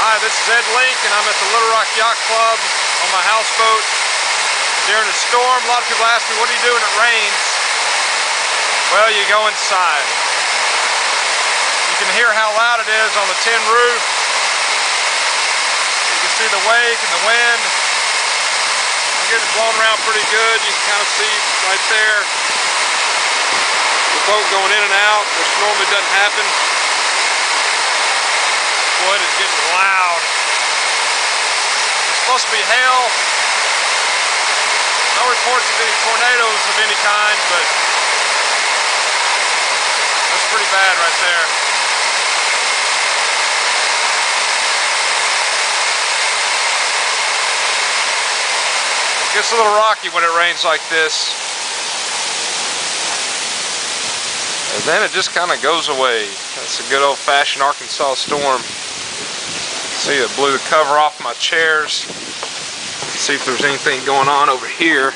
Hi, this is Ed Link, and I'm at the Little Rock Yacht Club on my houseboat during a storm. A lot of people ask me, what do you do when it rains? Well, you go inside. You can hear how loud it is on the tin roof. You can see the wake and the wind. I'm getting blown around pretty good. You can kind of see right there the boat going in and out, which normally doesn't happen. Boy, it is getting loud. It's supposed to be hail. No reports of any tornadoes of any kind, but that's pretty bad right there. It gets a little rocky when it rains like this. And then it just kind of goes away. That's a good old-fashioned Arkansas storm. See, it blew the cover off my chairs. See if there's anything going on over here.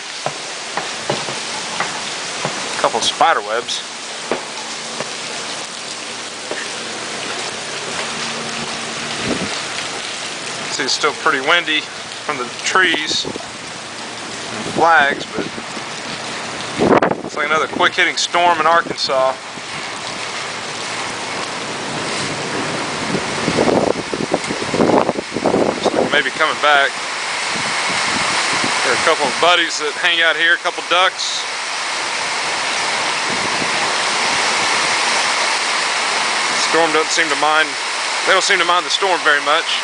A couple of spider webs. See, it's still pretty windy from the trees and the flags, but it's like another quick-hitting storm in Arkansas. Maybe coming back. There are a couple of buddies that hang out here, a couple ducks. The storm doesn't seem to mind, they don't seem to mind the storm very much.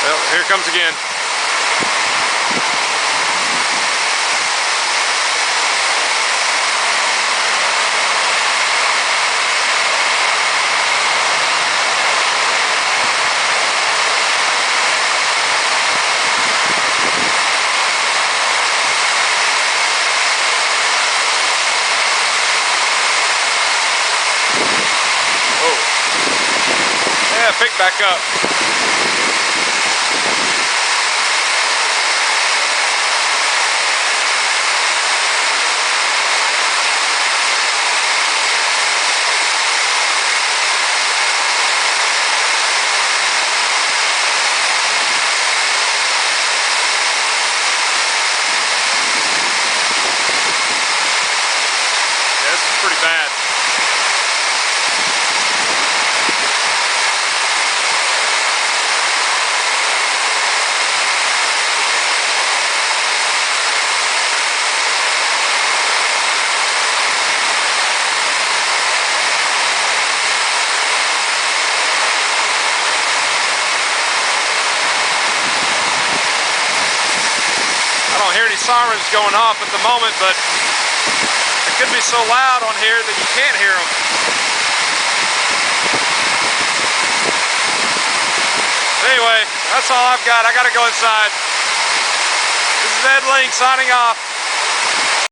Well, here it comes again. Yeah, pick back up. Yeah, this is pretty bad. I don't hear any sirens going off at the moment, but it could be so loud on here that you can't hear them. Anyway, that's all I've got. I gotta go inside. This is Ed Link signing off.